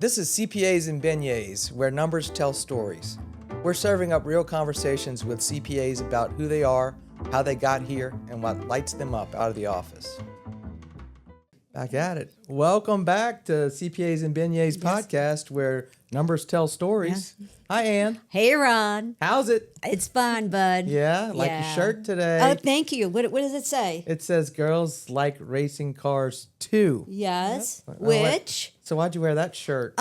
This is CPAs and Beignets, where numbers tell stories. We're serving up real conversations with CPAs about who they are, how they got here, and what lights them up out of the office. Back at it. Welcome back to CPAs and Beignets podcast, where numbers tell stories. Yeah. Hi, Ann. Hey, Ron. How's it? It's fine, bud. Yeah, like your shirt today. Oh, thank you. What does it say? It says girls like racing cars too. Yes. Yep. Which? So why'd you wear that shirt?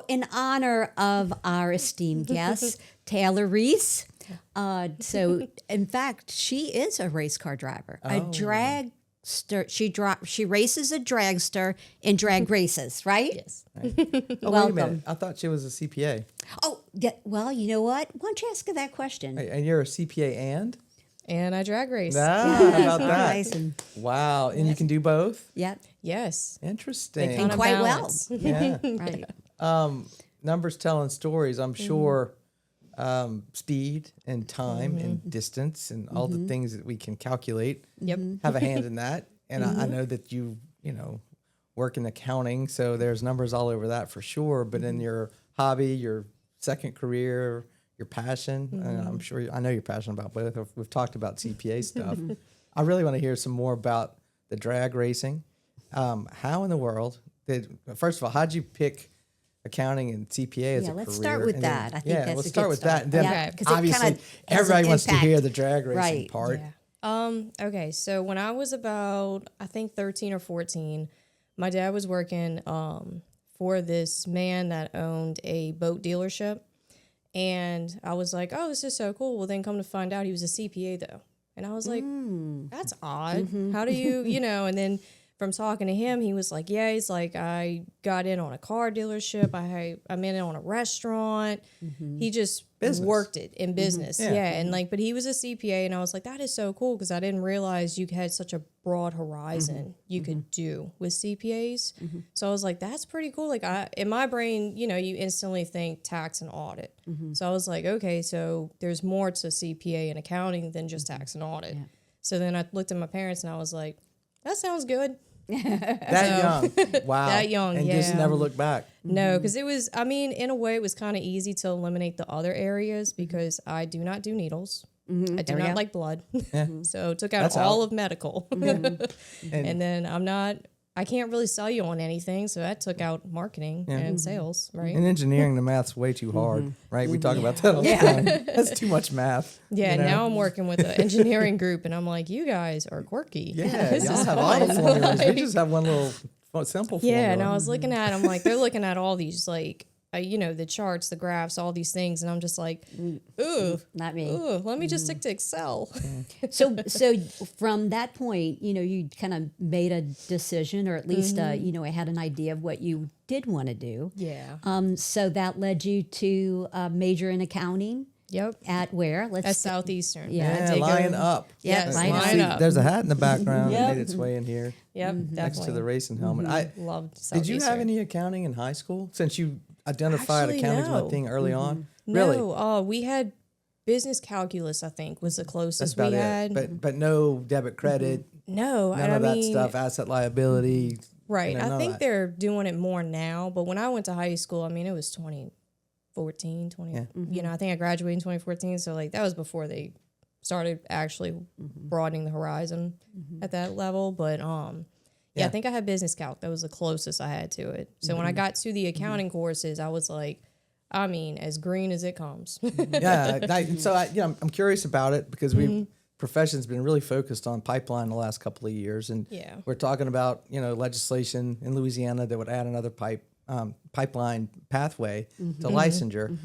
In honor of our esteemed guest, Taylar Reis. So, in fact, she is a race car driver, a dragster. She races a dragster in drag races, right? Yes. Right. Oh, welcome. Wait a minute. I thought she was a CPA. Oh, yeah, well, you know what? Why don't you ask her that question? And you're a CPA and? And I drag race. How about that? Wow. And you can do both? Yep. Yes. Interesting. And quite well. Yeah. Right. Numbers telling stories, I'm sure. Speed and time and distance and all the things that we can calculate have a hand in that. And I know that you work in accounting, so there's numbers all over that for sure. But in your hobby, your second career, your passion, and I'm sure I know you're passionate about both. We've talked about CPA stuff. I really want to hear some more about the drag racing. How in the world first of all, how'd you pick accounting and CPA as a career? Let's start with that. I think that's let's a start good with start. that. And then Yeah, obviously everybody wants to hear the drag racing part. Yeah. Okay, so when I was about, I think 13 or 14, my dad was working for this man that owned a boat dealership. And I was like, oh, this is so cool. Well, then come to find out he was a CPA though. And I was like, that's odd. How do you, and then from talking to him, he was like, yeah, he's like, I got in on a car dealership. I'm in on a restaurant. He just worked it in business. Yeah. And but he was a CPA, and I was like, that is so cool, because I didn't realize you had such a broad horizon you could do with CPAs. So I was like, that's pretty cool. Like in my brain, you instantly think tax and audit. So I was like, okay, so there's more to CPA and accounting than just tax and audit. Yeah. So then I looked at my parents and I was like, that sounds good. Young. Wow. That young, and just never look back. No, because it was, in a way, it was kind of easy to eliminate the other areas, because I do not do needles. I do not like blood. So took out all of medical. And then I can't really sell you on anything, so that took out marketing and sales, right? In engineering, the math's way too hard, right? We talk about that all the time. That's too much math. Yeah, now I'm working with an engineering group, and I'm like, you guys are quirky. Yeah, y'all have all the formulas. We just have one little simple formula. Yeah, and I was looking at them, like, they're looking at all these, like, the charts, the graphs, all these things, and I'm just like, ooh, not me. Ooh, let me just stick to Excel. So from that point, you kind of made a decision, or at least, I had an idea of what you did want to do. Yeah. So that led you to major in accounting. Yep. At where? At Southeastern. Yeah, Line Up. Yes, Line Up. There's a hat in the background that made its way in here. Yep, next to the racing helmet. I loved Southeastern. Did you have any accounting in high school? Since you identified accounting as one thing early on? Really? No, we had business calculus, I think, was the closest we had. But no debit credit. No, none of that stuff, asset liability. Right. I think they're doing it more now, but when I went to high school, it was 2014, I think I graduated in 2014, so that was before they started actually broadening the horizon at that level. But I think I had business calc. That was the closest I had to it. So when I got to the accounting courses, I was like, as green as it comes. I'm curious about it, because profession's been really focused on pipeline the last couple of years, and we're talking about legislation in Louisiana that would add another pipeline pathway to licensure.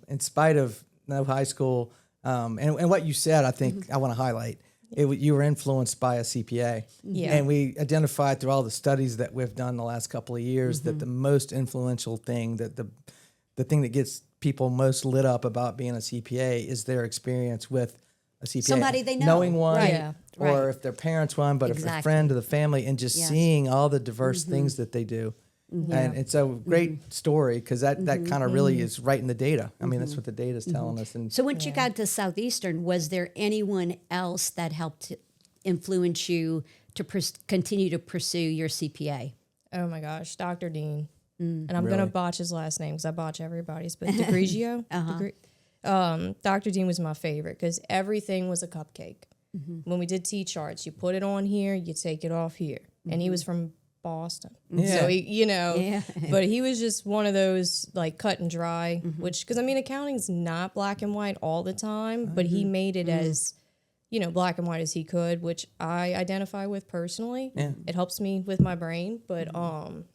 In spite of no high school, and what you said, I think I want to highlight. You were influenced by a CPA. Yeah. And we identified through all the studies that we've done the last couple of years that the most influential thing, that the thing that gets people most lit up about being a CPA is their experience with a CPA. Somebody they know. Knowing one, or if their parents one, but if a friend of the family, and just seeing all the diverse things that they do. And it's a great story, because that kind of really is right in the data. That's what the data is telling us. And so once you got to Southeastern, was there anyone else that helped influence you to continue to pursue your CPA? Oh my gosh, Dr. Dean. and I'm going to botch his last name because I botch everybody's, but DeGrigio. Dr. Dean was my favorite because everything was a cupcake. When we did T-charts, you put it on here, you take it off here. And he was from Boston. So, but he was just one of those like cut and dry, which, because I mean, accounting's not black and white all the time, but he made it as, black and white as he could, which I identify with personally. It helps me with my brain, but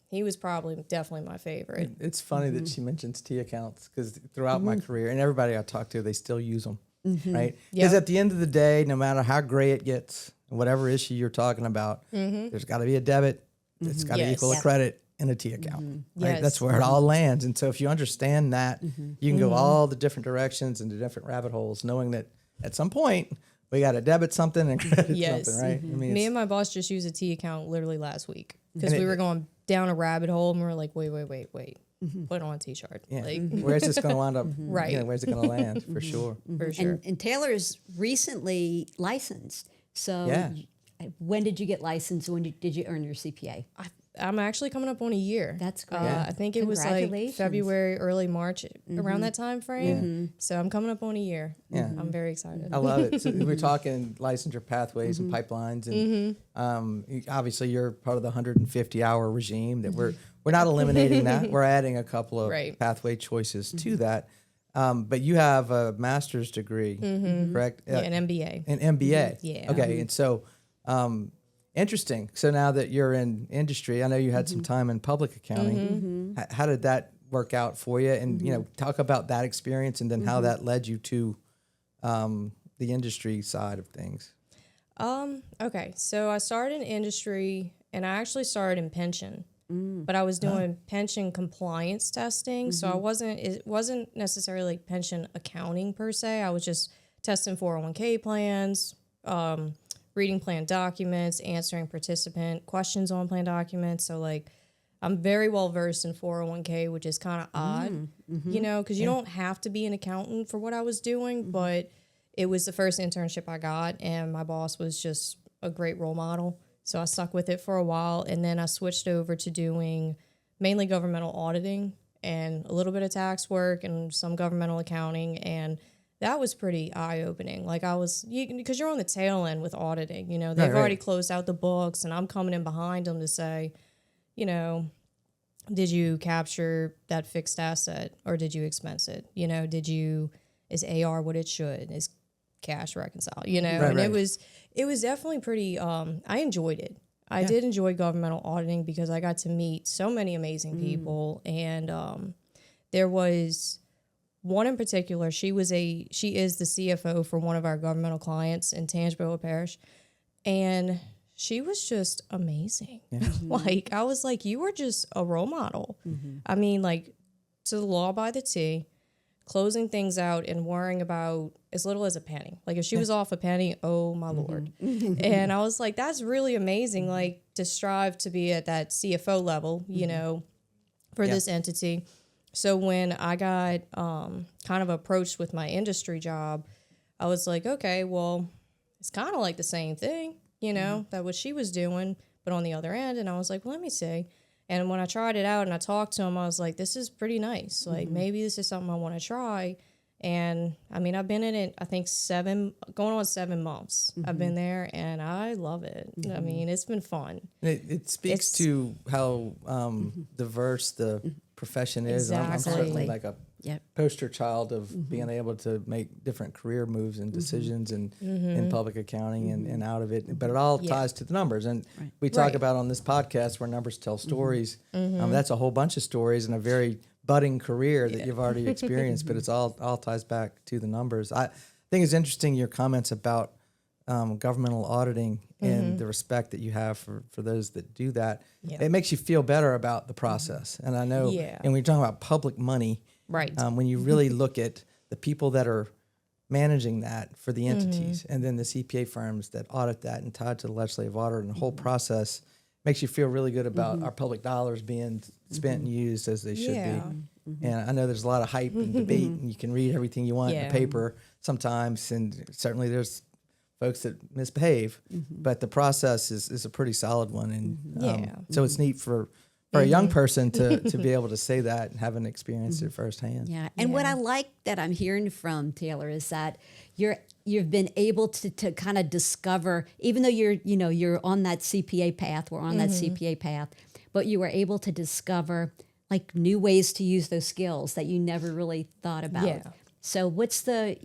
he was definitely my favorite. It's funny that she mentions T accounts because throughout my career, and everybody I talk to, they still use them, right? Because at the end of the day, no matter how gray it gets, whatever issue you're talking about, there's got to be a debit. It's got to equal a credit in a T account. Right? That's where it all lands. And so if you understand that, you can go all the different directions and the different rabbit holes, knowing that at some point we got to debit something and credit something, right? I mean, me and my boss just used a T account literally last week because we were going down a rabbit hole and we were like, wait. Put it on a T-chart. Yeah. Where's this going to wind up? Right. Where's it going to land? For sure. For sure. And Taylor's recently licensed. So when did you get licensed? When did you earn your CPA? I'm actually coming up on a year. That's great. I think it was like February, early March, around that time frame. So I'm coming up on a year. I'm very excited. I love it. So we're talking licensure pathways and pipelines, and obviously you're part of the 150-hour regime that we're not eliminating that. We're adding a couple of pathway choices to that. But you have a master's degree, correct? Yeah, an MBA. An MBA. Yeah. Okay, and so interesting. So now that you're in industry, I know you had some time in public accounting. How did that work out for you? And talk about that experience and then how that led you to the industry side of things. Okay, so I started in industry, and I actually started in pension. But I was doing pension compliance testing, so it wasn't necessarily like pension accounting per se. I was just testing 401k plans, reading plan documents, answering participant questions on plan documents. So like I'm very well versed in 401k, which is kind of odd, because you don't have to be an accountant for what I was doing, but it was the first internship I got, and my boss was just a great role model. So I stuck with it for a while, and then I switched over to doing mainly governmental auditing and a little bit of tax work and some governmental accounting, and that was pretty eye-opening. Like because you're on the tail end with auditing, they've already closed out the books, and I'm coming in behind them to say, did you capture that fixed asset or did you expense it? Is AR what it should? Is cash reconciled? It was definitely pretty, I enjoyed it. I did enjoy governmental auditing because I got to meet so many amazing people. And there was one in particular, she is the CFO for one of our governmental clients in Tangipahoa Parish. And she was just amazing. Like, I was like, you were just a role model. I mean, like, to the law by the T, closing things out and worrying about as little as a penny. Like if she was off a penny, oh my Lord. And I was like, that's really amazing. Like to strive to be at that CFO level, for this entity. So when I got kind of approached with my industry job, I was like, okay, well, it's kind of like the same thing, that what she was doing, but on the other end. And I was like, well, let me see. And when I tried it out and I talked to him, I was like, this is pretty nice. Like, maybe this is something I want to try. And, I mean, I've been in it, I think, going on 7 months. I've been there, and I love it. I mean, it's been fun. It speaks to how diverse the profession is. Exactly. I'm certainly like a poster child of being able to make different career moves and decisions in public accounting and out of it. But it all ties to the numbers. And we talk about on this podcast where numbers tell stories. That's a whole bunch of stories and a very budding career that you've already experienced, but it's all ties back to the numbers. I think it's interesting your comments about governmental auditing and the respect that you have for those that do that. It makes you feel better about the process. And I know, and when you're talking about public money, when you really look at the people that are managing that for the entities and then the CPA firms that audit that and tied to the legislative auditor and the whole process makes you feel really good about our public dollars being spent and used as they should be. And I know there's a lot of hype and debate, and you can read everything you want in the paper sometimes, and certainly there's folks that misbehave, but the process is a pretty solid one. And so it's neat for for a young person to be able to say that and having experienced it firsthand. Yeah. And what I like that I'm hearing from Taylor is that you've been able to kind of discover, even though you're on that CPA path, we're on that CPA path, but you were able to discover like new ways to use those skills that you never really thought about. Yeah. So what's the,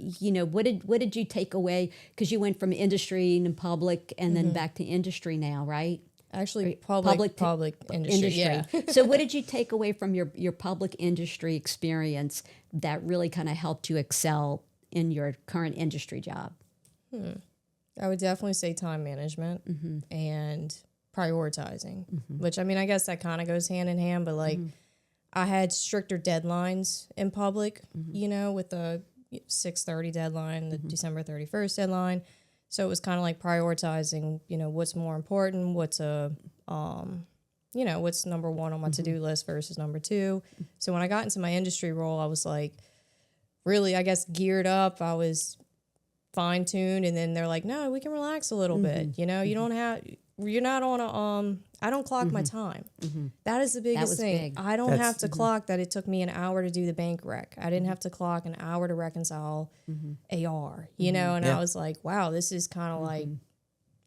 what did you take away? Because you went from industry and public and then back to industry now, right? Actually, public industry. Yeah. So what did you take away from your public industry experience that really kind of helped you excel in your current industry job? I would definitely say time management and prioritizing, which I mean, I guess that kind of goes hand in hand, but like I had stricter deadlines in public, with the 6:30 deadline, the December 31st deadline. So it was kind of like prioritizing, what's more important, what's what's number one on my to-do list versus number two. So when I got into my industry role, I was like really, I guess, geared up. I was fine-tuned, and then they're like, no, we can relax a little bit. You don't have, you're not on a, I don't clock my time. That is the biggest thing. Big. I don't have to clock that it took me an hour to do the bank rec. I didn't have to clock an hour to reconcile AR, and I was like, wow, this is kind of like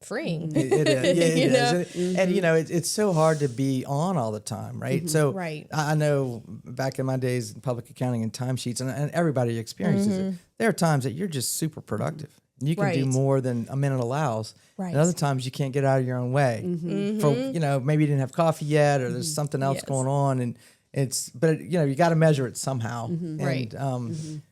freeing. It is. And it's so hard to be on all the time, right? So Right. I know back in my days in public accounting and timesheets, and everybody experiences it, there are times that you're just super productive. You can do Right. more than a minute allows. Right. And other times you can't get out of your own way. For maybe you didn't have coffee yet, or there's something else Yes. going on, and you got to measure it somehow. Right.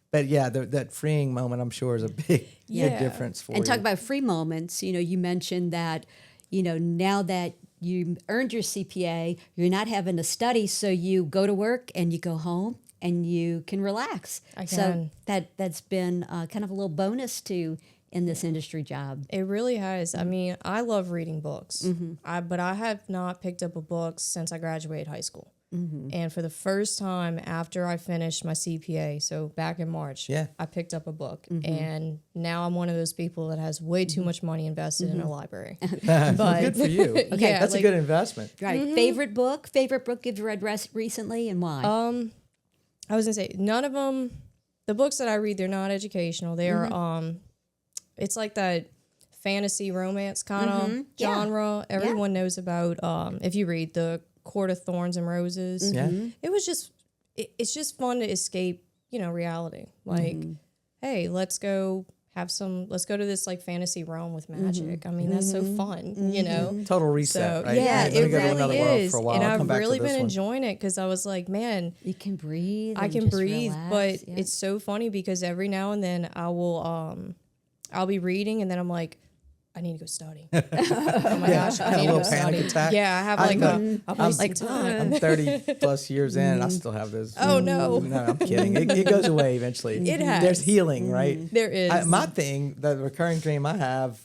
But yeah, that freeing moment, I'm sure, is a big difference for you. And talk about free moments. You mentioned that, now that you earned your CPA, you're not having to study, so you go to work and you go home and you can relax. So that's been kind of a little bonus in this industry job. It really has. I mean, I love reading books, but I have not picked up a book since I graduated high school. And for the first time after I finished my CPA, so back in March, I picked up a book. And now I'm one of those people that has way too much money invested in a library. But good for you. Okay, that's a good investment. Right. Favorite book you've read recently, and why? I was going to say, none of them, the books that I read, they're not educational. They are, it's like that fantasy romance kind of genre. Everyone knows about, if you read the Court of Thorns and Roses. It was just, it's just fun to escape, reality. Like, hey, let's go to this like fantasy realm with magic. I mean, that's so fun, Total reset, right? Yeah, Let it me go to another really world is. for a while. And I'll come I've back to really this been one. enjoying it because I was like, man, you can breathe. I and can just breathe, relax. but it's so funny because every now and then I will, I'll be reading and then I'm like, I need to go study. Oh my gosh, I need to go study. Attack. Yeah, I have like I'm like time. I'm 30 plus years in, and I still have those. Oh, no. No, I'm kidding. It goes away eventually. It has. There's healing, right? There is. My thing, the recurring dream I have,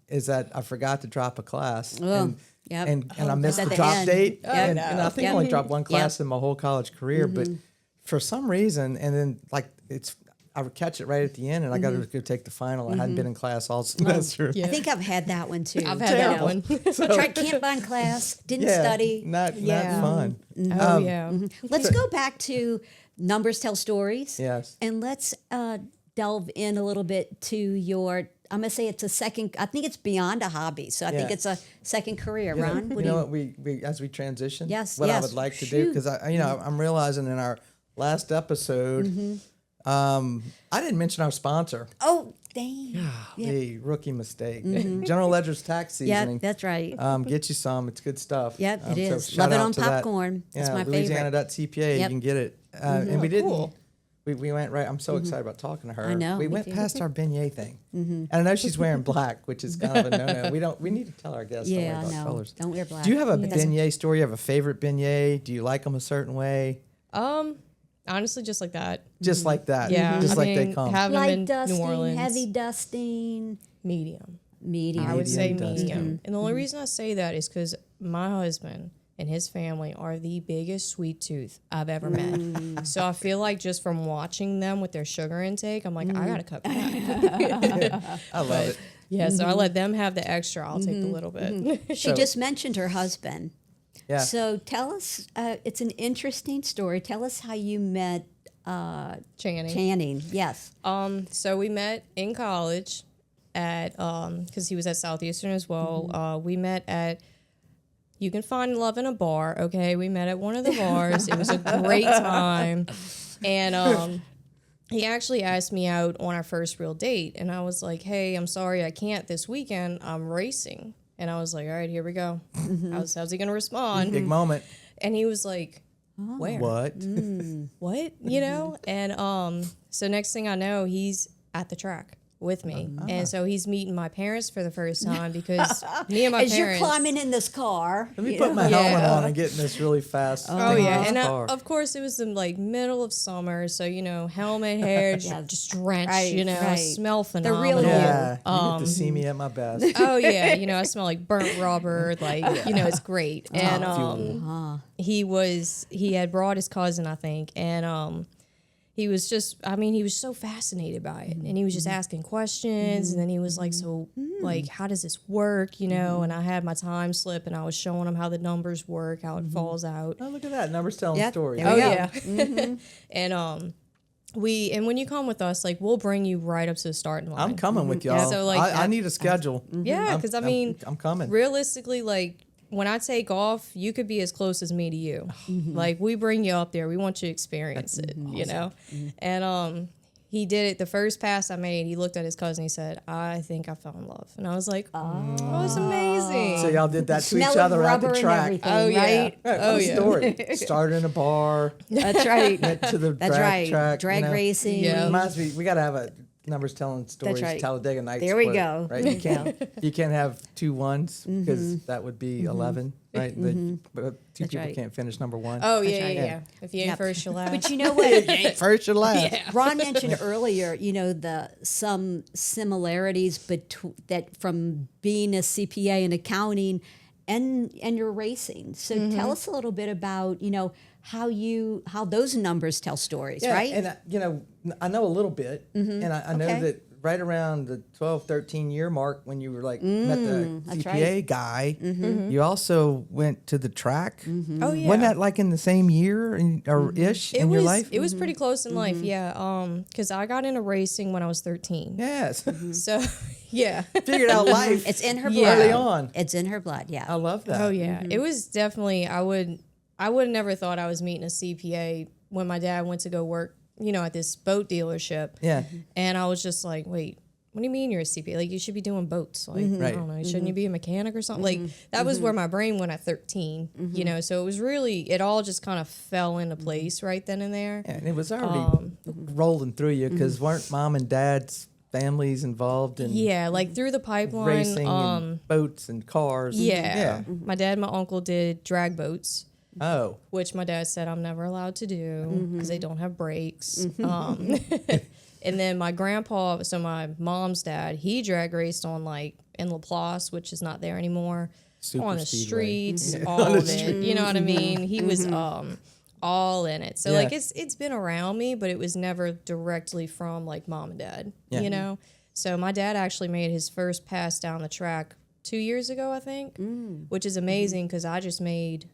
is that I forgot to drop a class. And I missed At the the drop end. date. Oh, and no. I think I only dropped one class in my whole college career, but for some reason, and then I would catch it right at the end, and I got to go take the final. I hadn't been in class all semester. I think I've had that one too. I've had that one. Can't find class, didn't study. Not fun. Oh, yeah. Let's go back to Numbers Tell Stories. Yes. And let's delve in a little bit to your, I'm going to say it's a second, I think it's beyond a hobby. So I think it's a second career, Ron. You know what, we as we transition, Yes, what I yes. would like to do, because I'm realizing in our last episode, I didn't mention our sponsor. Oh, dang. The rookie mistake. General Ledger's tax seasoning. Yeah, that's right. Get you some. It's good stuff. Yep, it is. So Love shout it out on to that. popcorn. That's my favorite. Louisiana.cpa. You Yep. can get it. And we didn't. Cool. We went right. I'm so excited about talking to her. I know, We me went too. past our beignet thing, and I know she's wearing black, which is kind of a no-no. We need to tell our guests don't wear Yeah, dark no. colors. Don't wear black. Do you have a beignet story? You have a favorite beignet? Do you like them a certain way? Honestly, just like that. Just like that. Yeah, Just I like they mean, come. have them Light in dusting, New Orleans. heavy dusting, Medium. medium. I would say Medium dusting. medium. And the only reason I say that is because my husband and his family are the biggest sweet tooth I've ever met. So I feel like just from watching them with their sugar intake, I'm like, I gotta cut back. I love it. Yeah, so I let them have the extra. I'll take the little bit. She just mentioned her husband. Yeah. So tell us, it's an interesting story. Tell us how you met Channing. Yes. So we met in college at because he was at Southeastern as well. We met at, you can find love in a bar. Okay, we met at one of the bars. It was a great time, and he actually asked me out on our first real date, and I was like, "Hey, I'm sorry, I can't this weekend. I'm racing." And I was like, "All right, here we go." How's he gonna respond? Big moment. And he was like, "Where? What? What?" You know? And so next thing I know, he's at the track with me. And so he's meeting my parents for the first time because me and my As parents. you're climbing in this car. Let me put my helmet on and get in this really fast. Oh yeah, and car. of course it was the like middle of summer, so you know, helmet, hair, just drenched. Right, you know, right. smell The phenomenal. real you. Yeah, you get to see me at my best. Oh yeah, you know, I smell like burnt rubber. Like you know, it's great. And he had brought his cousin, I think, and he was just, I mean, he was so fascinated by it, and he was just asking questions, and then he was like, so, like, how does this work, you know? And I had my time slip, and I was showing him how the numbers work, how it falls out. Oh, look at that. Numbers telling Yep, stories. there we go. Yeah. And when you come with us, like, we'll bring you right up to the starting line. I'm coming with y'all. So, like, I need a schedule. Yeah, because I mean, I'm coming. realistically, like, when I take off, you could be as close as me to you. Like, we bring you up there. We want you to experience it, you know? And he did it. The first pass I made, he looked at his cousin. He said, I think I fell in love. And I was like, oh, it's amazing. So y'all did that to Smell each of other at rubber the and track. everything, Oh, yeah. right? Right, Oh, what a yeah. story. Started in a bar, That's right. went to the That's drag right. track. Drag racing. Yeah. Reminds me, we got to have a numbers telling stories, right. Talladega Nights. There we split, go. Right? You can't have 2 1s because that would be 11, right? But two people right. can't finish number 1. Oh, yeah, right. yeah. If you ain't Yep. first, you'll last. But you know what? First or last. Ron mentioned earlier, you know, some similarities that from being a CPA in accounting and your racing. So tell us a little bit about, you know, how those numbers tell stories, Yeah, right? and you know, I know a little bit, and I know Okay. that right around the 12, 13 year mark when you were like met the that's CPA right. guy, you also went to the track. Oh, yeah. Wasn't that like in the same year or ish in your life? It was pretty close in life, yeah. Because I got into racing when I was 13. Yes. So, yeah. Figured out life. It's in her blood. Yeah. early on. It's in her blood, yeah. I love that. Oh yeah, it was definitely. I would have never thought I was meeting a CPA when my dad went to go work, you know, at this boat dealership. Yeah. And I was just like, wait, what do you mean you're a CPA? Like, you should be doing boats. Like, Right. I don't know, shouldn't you be a mechanic or something? Like, that was where my brain went at 13. You know, so it was really, it all just kind of fell into place right then and there. Yeah, and it was already rolling through you because weren't mom and dad's families involved in Yeah, like through the pipeline. racing and boats and cars? Yeah. My dad and my uncle did drag boats. Oh. Which my dad said I'm never allowed to do because they don't have brakes. And then my grandpa, so my mom's dad, he drag raced on like in Laplace, which is not there anymore, Super on the speedway. streets, all of it. You know what I mean? He was all in it. So like it's been around me, but it was never directly from like mom and dad. Yeah. You know? So my dad actually made his first pass down the track 2 years ago, I think, which is amazing because I just made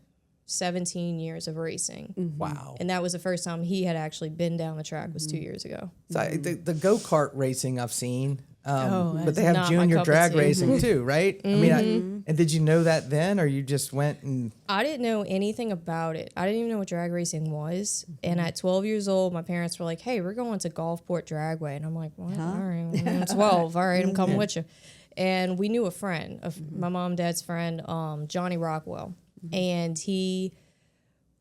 17 years of racing. Wow. And that was the first time he had actually been down the track was 2 years ago. So the go-kart racing I've seen, but that's they have not my junior cup of drag tea. racing too, right? I mean, and did you know that then, or you just went and? I didn't know anything about it. I didn't even know what drag racing was. And at 12 years old, my parents were like, hey, we're going to Gulfport Dragway. And I'm like, what? All right, I'm 12. All right, I'm coming with you. And we knew a friend, my mom and dad's friend, Johnny Rockwell. And he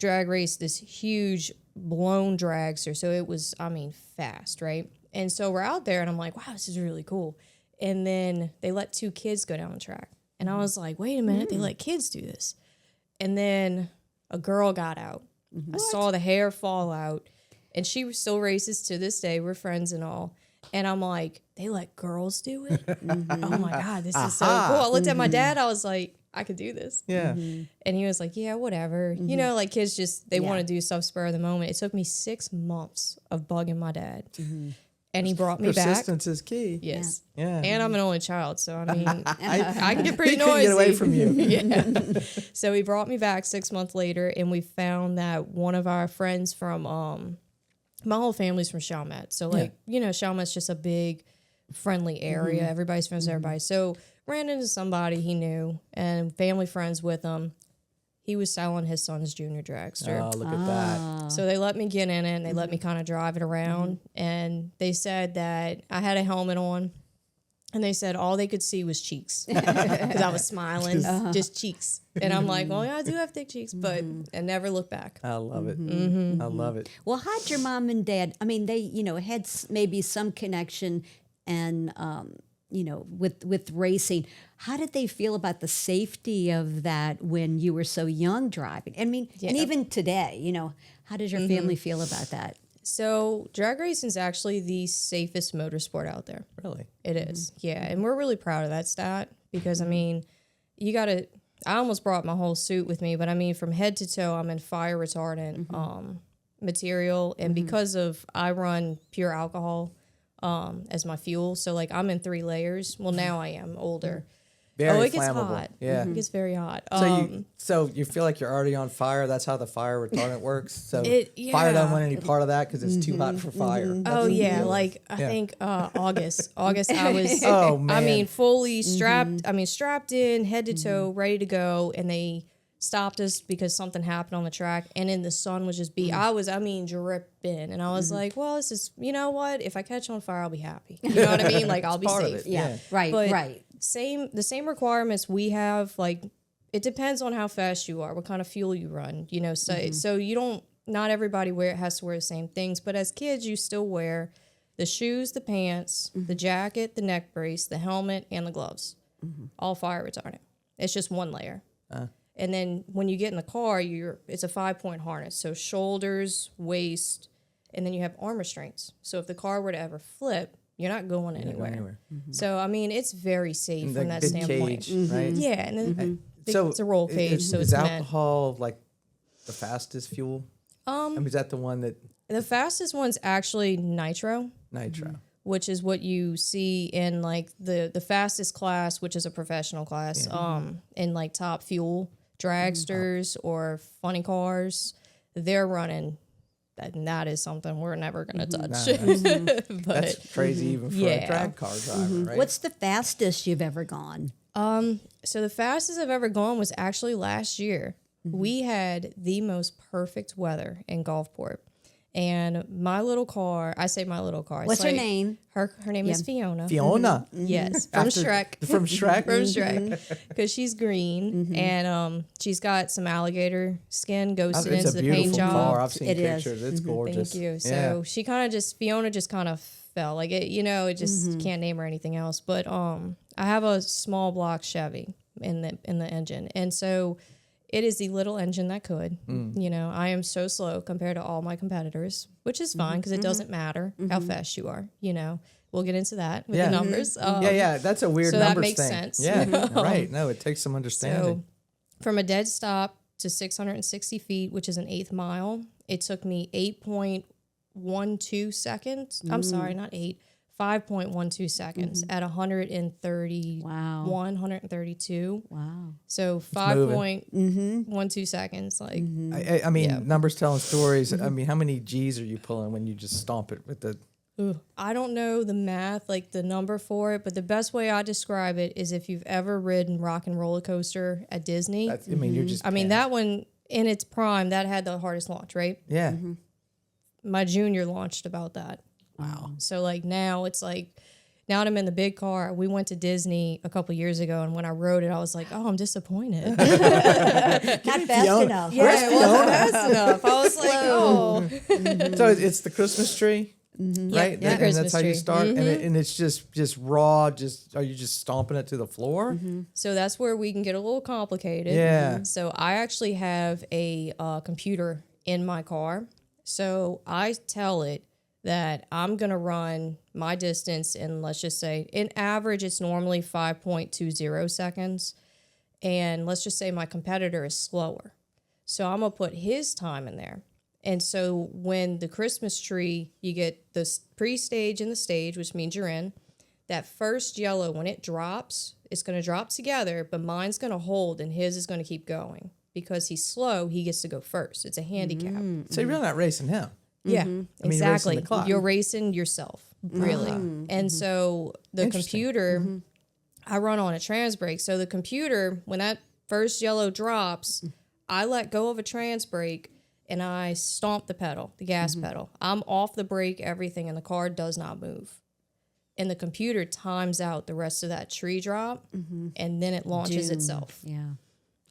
drag raced this huge blown dragster. So it was, I mean, fast, right? And so we're out there and I'm like, wow, this is really cool. And then they let 2 kids go down the track. And I was like, wait a minute, they let kids do this. And then a girl got out. I saw the hair fall out. And she still races to this day. We're friends and all. And I'm like, they let girls do it? Oh my God, this is so cool. I looked at my dad, I was like, I could do this. Yeah. And he was like, yeah, whatever. You know, like kids just, they want to do stuff spur of the moment. It took me 6 months of bugging my dad. and he brought me back. Persistence is key. Yes. Yeah. And I'm an only child, so I mean, I can get pretty He couldn't noisy. get away from you. Yeah. So he brought me back 6 months later, and we found that one of our friends from my whole family's from Chalmette. So like, Chalmette's just a big, friendly area. Everybody's friends with everybody. So ran into somebody he knew and family friends with him. He was selling his son's junior dragster. Oh, look at that. So they let me get in it and they let me kind of drive it around. And they said that I had a helmet on. And they said all they could see was cheeks because I was smiling, just cheeks. And I'm like, well, yeah, I do have thick cheeks, but I never look back. I love it. I love it. Well, how'd your mom and dad, I mean, they, had maybe some connection and, with racing. How did they feel about the safety of that when you were so young driving? I mean, and even today, how does your family feel about that? So drag racing is actually the safest motorsport out there. Really? It is. Yeah. And we're really proud of that stat because, I mean, I almost brought my whole suit with me, but I mean, from head to toe, I'm in fire retardant material. And because of, I run pure alcohol as my fuel. So like I'm in 3 layers. Well, now I am older. Very it gets flammable. hot. Yeah. It gets very hot. So you feel like you're already on fire. That's how the fire retardant works. So Yeah. fire doesn't want any part of that because it's too hot for fire. Oh yeah, like I think August I was Oh, man. I mean fully strapped in head to toe, ready to go, and they stopped us because something happened on the track, and then the sun was just dripping, and I was like, well, this is, you know what, if I catch on fire I'll be happy, you know what I mean, like I'll be part of safe. it. Yeah. Right, But right. the same requirements we have, like it depends on how fast you are, what kind of fuel you run, so you don't, not everybody has to wear the same things, but as kids you still wear the shoes, the pants, the jacket, the neck brace, the helmet, and the gloves, all fire retardant. It's just 1 layer. And then when you get in the car, it's a 5-point harness, so shoulders, waist, and then you have arm restraints. So if the car were to ever flip, you're not going anywhere. So, I mean, it's very safe from that standpoint. Cage, right? Yeah, and then So it's a roll cage, is, so is it's meant. alcohol like the fastest fuel? I mean, is that the one that The fastest one's actually nitro, nitro? which is what you see in like the fastest class, which is a professional class, in like top fuel dragsters or funny cars. They're running. And that is something we're never going to touch. But That's crazy even for a drag car driver, right? What's the fastest you've ever gone? So the fastest I've ever gone was actually last year. We had the most perfect weather in Gulfport. And my little car, I say my little car. What's her name? Her name is Fiona. Fiona. Yes, from Shrek. From Shrek? From Shrek. Because she's green and she's got some alligator skin ghosted It's into a the paint beautiful job. car. I've seen It is. pictures. It's gorgeous. Thank you. Yeah. So Fiona just kind of fell. Like it, it just can't name her anything else. But I have a small block Chevy in the engine. And so it is the little engine that could. I am so slow compared to all my competitors, which is fine because it doesn't matter how fast you are. We'll get into that with the numbers. Yeah, that's a weird so that numbers makes thing. sense. Yeah, right. No, it takes some understanding. So from a dead stop to 660 feet, which is an 1/8 mile, it took me 8.12 seconds. I'm sorry, not 8. 5.12 seconds at 131, 132. Wow. So 5.12 seconds. Like, I mean, numbers telling stories. I mean, how many G's are you pulling when you just stomp it with the... I don't know the math, like the number for it, but the best way I describe it is if you've ever ridden Rock and Roller Coaster at Disney. I mean, you're just... that one, in its prime, that had the hardest launch, right? Yeah. My junior launched about that. Wow. So like now it's like, now that I'm in the big car, we went to Disney a couple years ago, and when I rode it, I was like, oh, I'm disappointed. Not fast enough. Yeah, it wasn't fast enough. I was like, oh. So it's the Christmas tree, right? Yeah, and Christmas that's how you tree. start. And it's just raw. Are you just stomping it to the floor? So that's where we can get a little complicated. Yeah. So I actually have a computer in my car. So I tell it that I'm going to run my distance in, let's just say, in average, it's normally 5.20 seconds. And let's just say my competitor is slower. So I'm going to put his time in there. And so when the Christmas tree, you get the pre-stage and the stage, which means you're in. That first yellow, when it drops, it's going to drop together, but mine's going to hold and his is going to keep going. Because he's slow, he gets to go first. It's a handicap. So you're really not racing him. Yeah, I mean, exactly. you're racing the clock. You're racing yourself, really. And so the computer, I run on a trans brake. So the computer, when that first yellow drops, I let go of a trans brake and I stomp the pedal, the gas pedal. I'm off the brake, everything, and the car does not move. And the computer times out the rest of that tree drop, and then it launches itself. Yeah.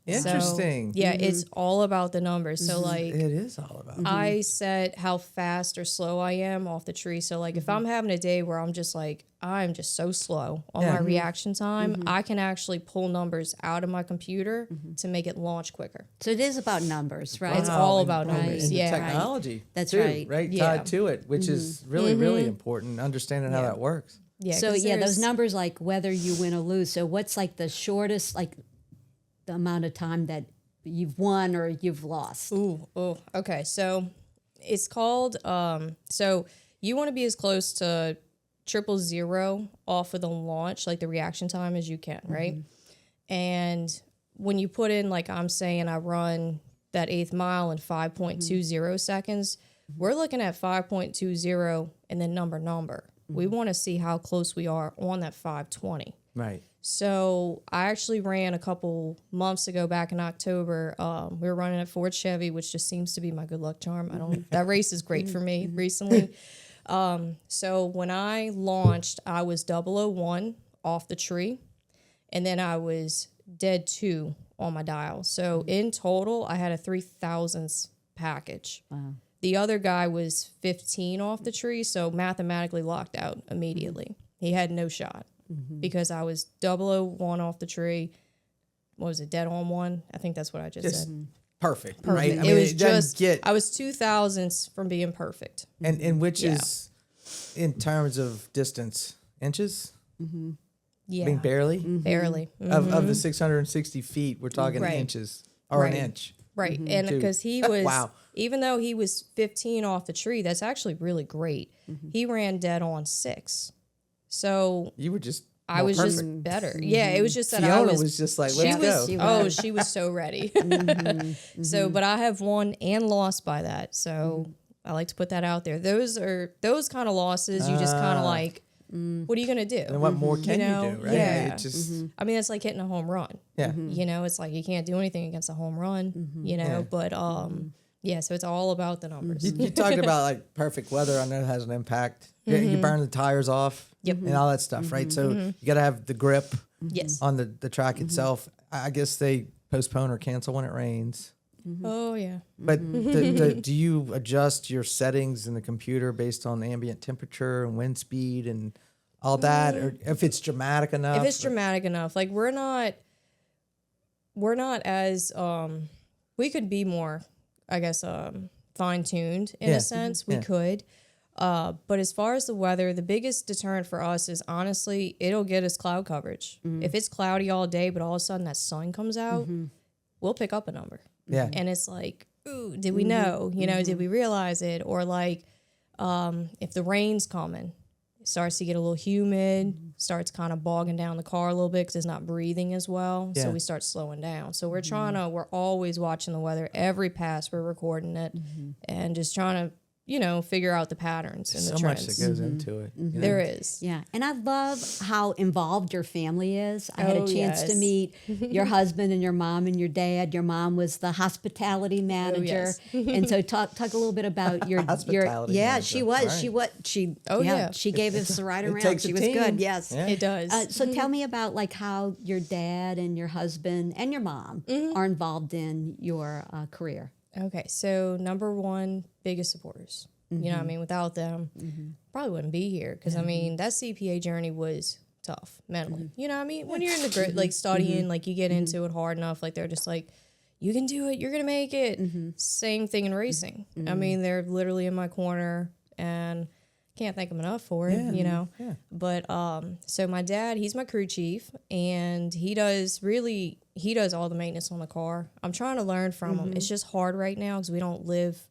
Interesting. So, yeah, it's all about the numbers. So, like, It is all about. I set how fast or slow I am off the tree. So, like, if I'm having a day where I'm just like, I'm just so slow on my reaction time, I can actually pull numbers out of my computer to make it launch quicker. So it is about numbers, right? It's all about And numbers. the Yeah. technology. That's too, right. Yeah. Tied to it, which is really, really important. Understanding how that works. Yeah. So 'cause yeah, those there's- numbers, like whether you win or lose. So what's like the shortest, like the amount of time that you've won or you've lost? Ooh, okay. So it's called, so you want to be as close to 000 off of the launch, like the reaction time, as you can, right? And when you put in, like I'm saying, I run that 8th mile in 5.20 seconds, we're looking at 5.20 and then number. We want to see how close we are on that 520. Right. So I actually ran a couple months ago, back in October. We were running at Ford Chevy, which just seems to be my good luck charm. That race is great for me recently. So when I launched, I was 001 off the tree, and then I was dead 2 on my dial. So in total, I had a 3,000ths package. Wow. The other guy was 15 off the tree, so mathematically locked out immediately. He had no shot. Because I was 001 off the tree. What was it, dead on 1? I think that's what I just said. Perfect. Right. I It mean, was doesn't just, I was 2,000ths from being perfect. and which is in terms of distance, inches. Yeah. I mean, barely. Barely. Of the 660 feet, we're talking Right. inches or an Right. inch. Right. And Two. because he was, Wow. even though he was 15 off the tree, that's actually really great. He ran dead on 6. So You were just. I was perfect. just better. Yeah, it was just that Fiona I was just like, she let's was, go. she was so ready. So, but I have won and lost by that. So I like to put that out there. Those kind of losses. You just kind of like, what are you gonna do? And what more can you, know? do? Right. Yeah. It just. I mean, it's like hitting a home run. Yeah. You know, it's like you can't do anything against a home run. You know, but yeah. So it's all about the numbers. You talk about like perfect weather. I know it has an impact. You burn the tires off. Yep. And all that stuff, right? So you got to have the grip Yes. on the track itself. I guess they postpone or cancel when it rains. Oh yeah. But do you adjust your settings in the computer based on ambient temperature and wind speed and all that, or if it's dramatic enough? If it's dramatic enough, like we're not as we could be more, I guess, fine tuned in a sense. We could. But as far as the weather, the biggest deterrent for us is honestly, it'll get us cloud coverage. If it's cloudy all day, but all of a sudden that sun comes out, we'll pick up a number. Yeah. And it's like, ooh, did we know? You know, did we realize it? Or like, if the rain's coming, it starts to get a little humid, starts kind of bogging down the car a little bit because it's not breathing as well. Yeah. So we start slowing down. So we're always watching the weather. Every pass, we're recording it and just trying to, you know, figure out the patterns and the so much trends. that goes into it. you know? There is. Yeah, and I love how involved your family is. I had a Oh, chance to yes. meet your husband and your mom and your dad. Your mom was the hospitality manager, and so talk a little bit about your Hospitality yeah, manager. she was Right. she Oh, yeah. she gave us the right It around. takes a She was team. good. Yes. Yeah. It does. So tell me about like how your dad and your husband and your mom are involved in your career. Okay, so number one, biggest supporters. You know what I mean? Without them, probably wouldn't be here. Because, I mean, that CPA journey was tough mentally. You know what I mean? When you're in the grit, like studying, like you get into it hard enough, like they're just like, you can do it, you're going to make it. Same thing in racing. I mean, they're literally in my corner and can't thank them enough for it, you know? Yeah. But, so my dad, he's my crew chief and he does all the maintenance on the car. I'm trying to learn from him. It's just hard right now because we don't live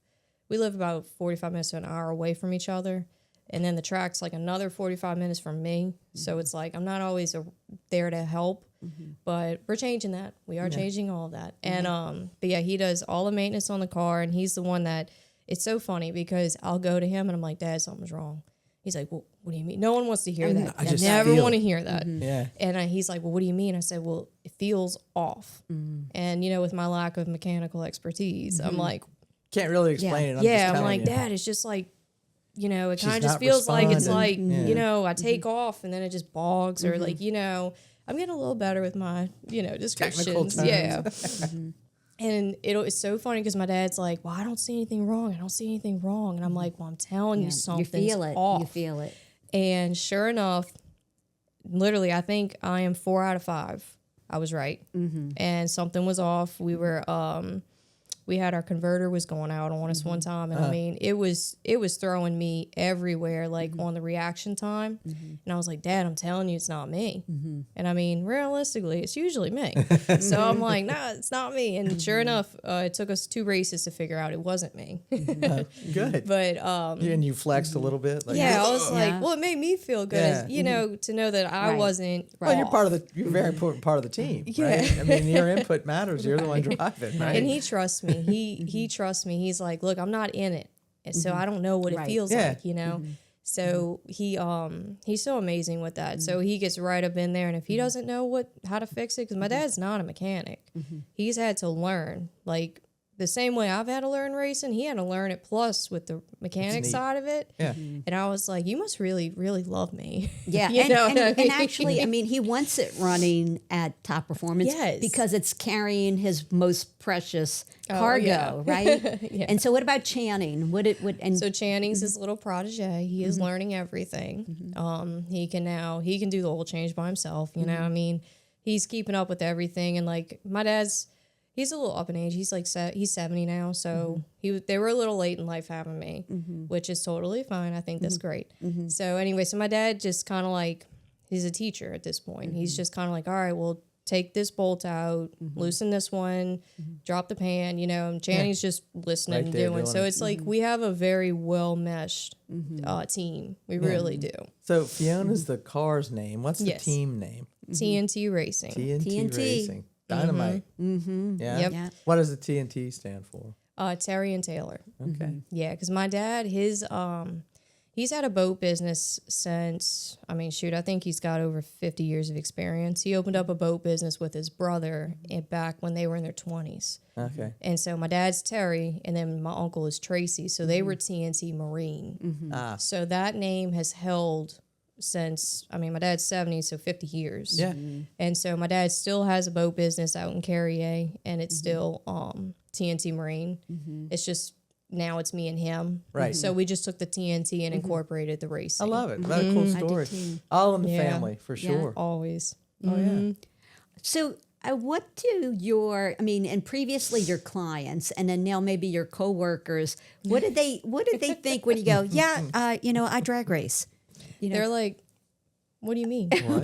we live about 45 minutes to an hour away from each other. And then the track's like another 45 minutes from me. So it's like I'm not always there to help, but we're changing that. We are changing all of that. And but yeah, he does all the maintenance on the car, and he's the one that it's so funny because I'll go to him and I'm like, Dad, something's wrong. He's like, well, what do you mean? No one wants to hear that. I just never feel want to it. hear that. Yeah. And he's like, well, what do you mean? I said, well, it feels off. And with my lack of mechanical expertise, I'm like, Can't really explain it. I'm just I'm telling like, you. Dad, it's just like, it kind She's of just not feels like it's like, responding. I take off and then it just bogs or like, I'm getting a little better with my, descriptions. terms. Yeah. And it's so funny because my dad's like, well, I don't see anything wrong. I don't see anything wrong. And I'm like, well, I'm telling you something's off. You feel it. And sure enough, literally, I think I am 4 out of 5. I was right. And something was off. We were, we had our converter was going out on us one time. And I mean, it was throwing me everywhere, like on the reaction time. And I was like, Dad, I'm telling you, it's not me. And I mean, realistically, it's usually me. So I'm like, nah, it's not me. And sure enough, it took us 2 races to figure out it wasn't me. Good. But, And you flexed a little bit. Like, yeah, I was Yeah. like, well, it made me feel good, as, to know that I Right. wasn't. Well, you're off. you're a very important part of the team, Yeah. right? I mean, your input matters. You're the one driving, right? And he trusts me. He trusts me. He's like, look, I'm not in it, and so I don't know what it Right. feels Yeah. like, So he's so amazing with that. So he gets right up in there, and if he doesn't know how to fix it, because my dad's not a mechanic, he's had to learn like. The same way I've had to learn racing, he had to learn it plus with the mechanic neat. side of it. Yeah. And I was like, you must really, really love me. Yeah, You and, know what I and mean? actually, I mean, he wants it running at top performance Yes. because it's carrying his most precious Oh, cargo, yeah. right? Yeah. And so, what about Channing? So Channing's his little protege. He is learning everything. He can do the oil change by himself. I mean, he's keeping up with everything. And like my dad's, he's a little up in age. He's like he's 70 now. So they were a little late in life having me, which is totally fine. I think that's great. So anyway, so my dad just kind of like, he's a teacher at this point. He's just kind of like, all right, well, take this bolt out, loosen this one, drop the pan, and Channing's just listening Right and there doing. doing So it. it's like we have a very well meshed team. We really do. So Fiona's the car's name. What's the Yes. team name? TNT Racing. TNT Racing. Dynamite. Yeah. Yep. Yeah. What does the TNT stand for? Terry and Taylor. Okay. Yeah, because my dad, he's had a boat business since, I think he's got over 50 years of experience. He opened up a boat business with his brother back when they were in their 20s. Okay. And so my dad's Terry, and then my uncle is Tracy. So they were TNT Marine. Ah. So that name has held since, my dad's 70, so 50 years. Yeah. And so my dad still has a boat business out in Carrier, and it's still TNT Marine. It's just now it's me and him. Right. So we just took the TNT and incorporated the racing. I love it. What a cool story. too. All in the Yeah. family, for sure. Always. Oh, yeah. So, what do and previously your clients, and then now maybe your coworkers, what did they think when you go, I drag race? They're like, what do you mean? what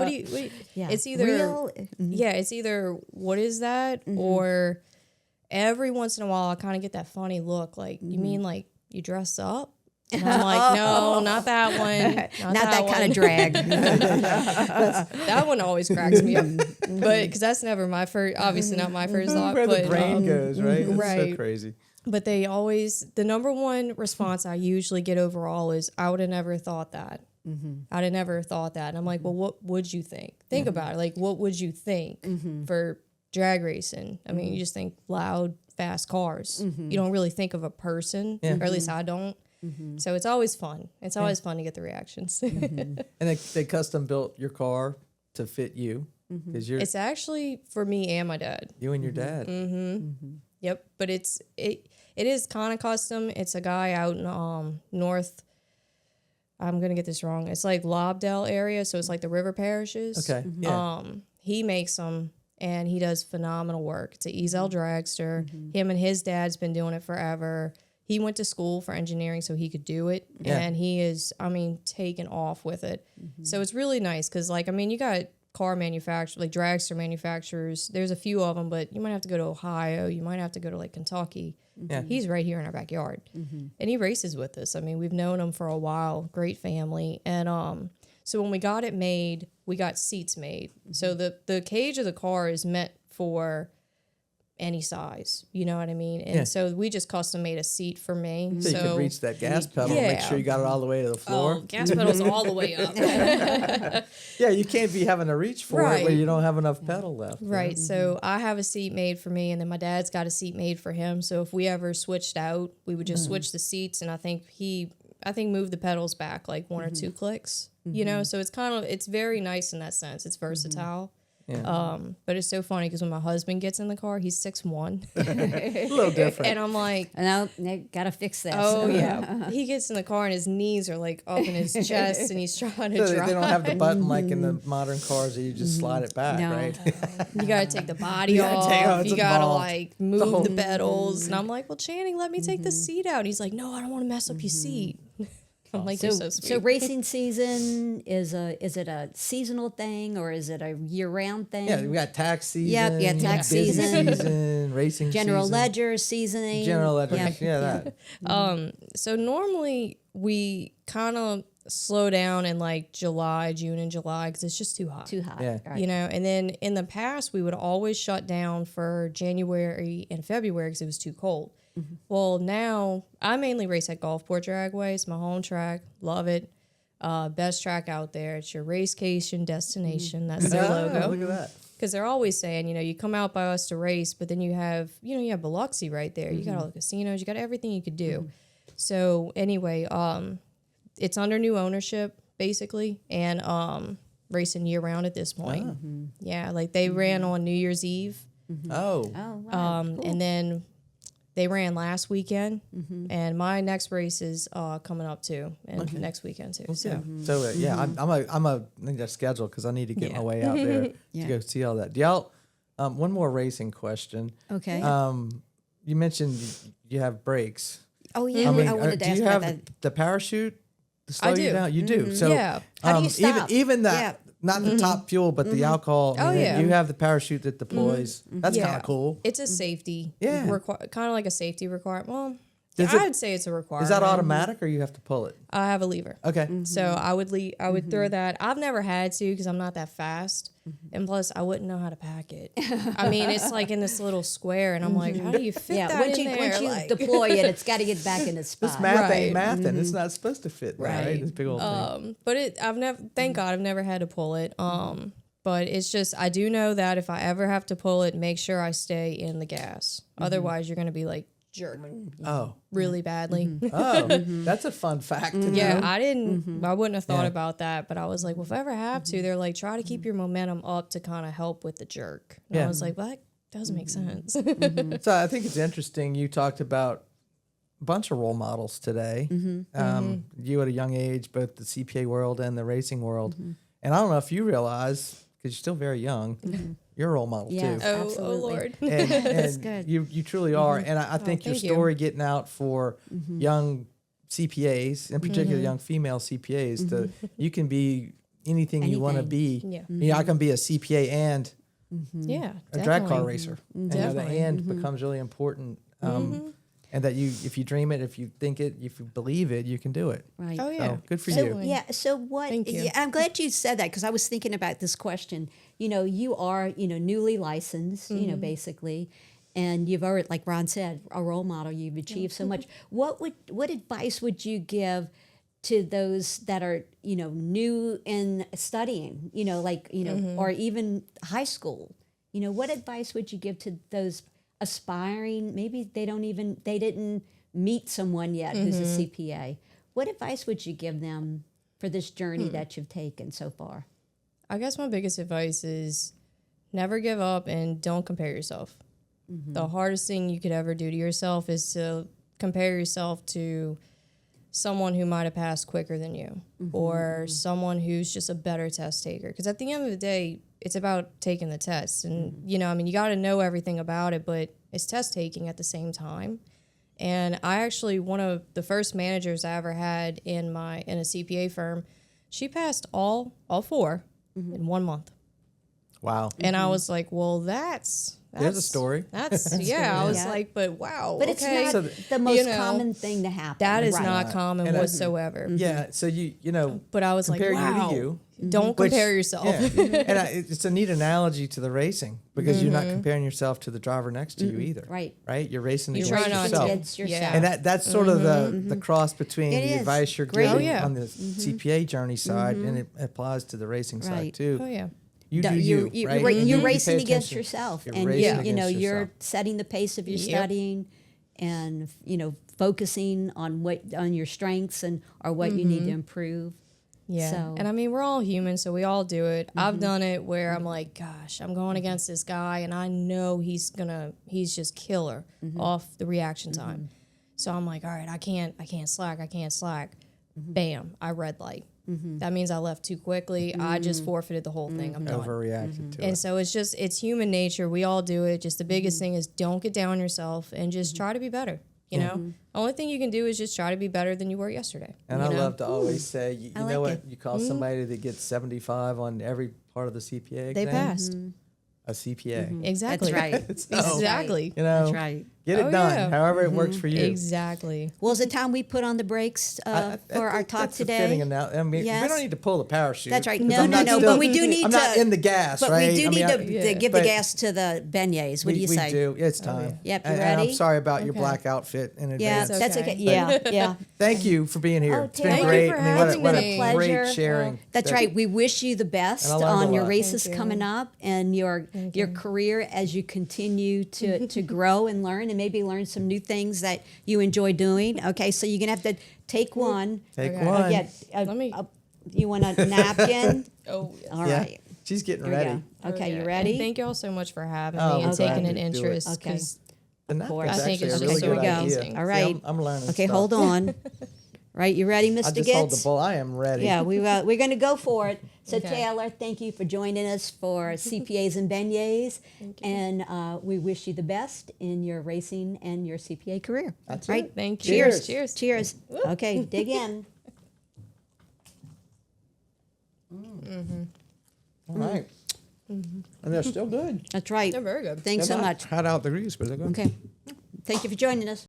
do you Yeah. It's either Real? it's either what is that, or every once in a while I kind of get that funny look like, you mean like you dress up? And I'm like, no, not that one. Not that kind of drag. That one always cracks me up. But because that's never my first, obviously not my first thought. Where But the brain goes, right? It's so right. crazy. But they always, the number one response I usually get overall is, I would have never thought that. I'd have never thought that. And I'm like, well, what would you think? Think about it. Like, what would you think for drag racing? I mean, you just think loud, fast cars. You don't really think of a person, or at least I don't. So it's always fun. It's always fun to get the reactions. And they custom built your car to fit you because you're It's actually for me and my dad. you and your dad. Yep, but it is kind of custom. It's a guy out in north. I'm gonna get this wrong. It's like Lobdell area, so it's like the river parishes. Okay. Yeah. He makes them, and he does phenomenal work. It's an Ezel dragster. Him and his dad's been doing it forever. He went to school for engineering so he could do it, and he is, taken off with it. So it's really nice because, you got car manufacturers, like dragster manufacturers. There's a few of them, but you might have to go to Ohio. You might have to go to Kentucky. Yeah. He's right here in our backyard. And he races with us. I mean, we've known him for a while. Great family. And so when we got it made, we got seats made. So the cage of the car is meant for any size, you know what I mean? And so we just custom made a seat for me. So you could reach that gas pedal and make sure you got it all the way to the floor. Oh, gas pedal's all the way up. Yeah, you can't be having to reach for it when you don't have enough pedal left. Right. So I have a seat made for me, and then my dad's got a seat made for him. So if we ever switched out, we would just switch the seats, and I think moved the pedals back like one or two clicks. You know, so it's very nice in that sense. It's versatile. Yeah. But it's so funny because when my husband gets in the car, he's 6'1". A little different. And I'm like, No, gotta fix this. oh yeah. He gets in the car and his knees are like up in his chest and he's trying to So drive. they don't have the button like in the modern cars that you just slide it back, No. right? You gotta take the body gotta off. it's You gotta involved. like move the pedals. And I'm like, well, Channing, let me take the seat out. And he's like, no, I don't want to mess up your seat. I'm like, you're so sweet. So racing season is it a seasonal thing or is it a year round thing? Yeah, we got tax season. Yep, yeah, tax busy season. season, racing General season. ledger seasoning. General ledger. Yeah. That. So normally we kind of slow down in like June and July because it's just too hot. Too hot. Yeah. Right. You know, and then in the past we would always shut down for January and February because it was too cold. Well, now I mainly race at Gulfport Dragway. It's my home track. Love it. Best track out there. It's your racecation destination. That's their logo. Look at that. Because they're always saying, you know, you come out by us to race, but then you have Biloxi right there. You got all the casinos. You got everything you could do. So anyway, it's under new ownership basically, and racing year round at this point. Yeah, like they ran on New Year's Eve, Oh. Oh, wow. Cool. and then they ran last weekend, and my next race is coming up too, and next weekend too. So So yeah, I need a schedule because I need to get my way out there to go see all that. Do y'all? One more racing question. Okay. You mentioned you have brakes. Oh yeah, I wanted to do ask you about have that. the parachute to slow I you do. down? You do. So Yeah. How do you stop? even that. Yeah. Not the top fuel, but the alcohol. Oh, yeah. You have the parachute that deploys. That's Yeah. kind of cool. it's a safety, Yeah. kind of like a safety requirement. Well, Does I'd say it's a requirement. Is that automatic or you have to pull it? I have a lever. Okay. So I would throw that. I've never had to because I'm not that fast, and plus I wouldn't know how to pack it. I mean, it's like in this little square, and I'm like, how do you fit Yeah, that once in you there? once you Like- deploy it, it's got to get back in its spot. This math ain't Right. mathing. It's not supposed to fit. Right. Right. This big old thing. But I've never. Thank God, I've never had to pull it. But it's just I do know that if I ever have to pull it, make sure I stay in the gas. Otherwise, you're gonna be like jerking Oh. really badly. Oh. That's a fun fact to know. Yeah, I didn't. I wouldn't have thought about that, but I was like, well, if I ever have to, they're like, try to keep your momentum up to kind of help with the jerk. And Yeah. I was like, well, that doesn't make sense. So I think it's interesting. You talked about a bunch of role models today. You at a young age, both the CPA world and the racing world. And I don't know if you realize, because you're still very young, you're a role model Yeah. too. oh Absolutely. Lord. And good. you truly are. And I think your thank you. story getting out for young CPAs, in particular young female CPAs, you can be anything you want to be. Yeah. You know, I can be a CPA and Yeah. a drag car definitely. racer. And, you know, the Definitely. and becomes really important. And that if you dream it, if you think it, if you believe it, you can do it. Right. Oh yeah. So good for So, you. yeah. So what? Thank you. Yeah, I'm glad you said that because I was thinking about this question. You know, you are newly licensed. You know, basically, and you've already, like Ron said, a role model. You've achieved so much. What advice would you give to those that are new in studying? Or even high school. What advice would you give to those aspiring? Maybe they didn't meet someone yet who's a CPA. What advice would you give them for this journey that you've taken so far? I guess my biggest advice is never give up and don't compare yourself. The hardest thing you could ever do to yourself is to compare yourself to someone who might have passed quicker than you or someone who's just a better test taker. Because at the end of the day, it's about taking the test. And, you got to know everything about it, but it's test taking at the same time. And I actually, one of the first managers I ever had in a CPA firm, she passed all four in 1 month. Wow. And I was like, well, that's There's a story. That's I was Yeah. like, but wow. But okay. it's not the most common thing to happen. That is Right. not common And whatsoever. Yeah. So you know, But I was like, compare wow. you to you. Don't Which- compare yourself. Yeah. And it's a neat analogy to the racing because you're not comparing yourself to the driver next to you either. Right. Right. You're racing You against try not to. yourself. Against yourself. Yeah. And that's sort of the cross between It the is. advice you're Great. giving Oh, yeah. on the CPA journey side, and it applies to the racing side Right. too. Oh yeah. You No, do you're, you, right? you're You racing pay against attention. yourself, You're and racing you know against you're yourself. setting the pace of your Yep. studying, and focusing on your strengths and or what you need to improve. Yeah. So- And I mean, we're all human, so we all do it. I've done it where I'm like, gosh, I'm going against this guy and I know he's just killer off the reaction time. So I'm like, all right, I can't slack. Bam, I red light. That means I left too quickly. I just forfeited the whole thing. I'm done. Overreacted to And it. so it's human nature. We all do it. Just the biggest thing is don't get down on yourself and just try to be better. You know, only thing you can do is just try to be better than you were yesterday. And you I know? love to always say, you I know like what? it. You call somebody that gets 75 on every part of the CPA They exam? passed. A CPA. Exactly. That's right. Exactly. You know, That's right. get it Oh, done, yeah. however it works for you. Exactly. Well, is it time we put on the brakes I for our think talk that's a today? fitting I mean, we Yes. don't need to pull the parachute. That's right. 'cause No, I'm no, not no, still- but we do need I'm not to- in the gas, But right? we do I need mean, to give the but gas to the beignets. What do you we say? do. It's time. Yep, you And I'm ready? sorry about your Okay. black outfit in Yeah, advance. that's okay. okay. Yeah, yeah. Thank you for being here. Oh, It's been thank you great. for I mean, what a, having what me. a great Pleasure. sharing. That's right. We wish you the best And I learned a on your lot. races Thank you. coming up and your career as you continue to grow and learn and maybe learn some new things that you enjoy doing. Okay, so you're gonna have to take one. Take Okay. one. Yeah, Let me- you want a napkin? Oh, yes. All Yeah. right. She's getting Here we ready. go. Okay, Yeah. you ready? And thank you all so much for having Oh, me and we're glad taking an to do it. interest. Okay. 'Cause The napkin's course. I think actually it's a just really so good amazing. idea. All See, right. I'm learning Okay, stuff. hold on. Right, you ready, Mr. I just Gitz? hold the bowl. I am ready. Yeah, we're going to go for it. So Okay. Taylor, thank you for joining us for CPAs and beignets, and we wish you the best in your racing and your CPA career. That's right. it. Thank you. Cheers. Cheers. Cheers. Okay, dig in. All right. And they're still good. That's right. They're very good. Thanks so They're not much. hot out the grease, but they're good. Okay. Thank you for joining us.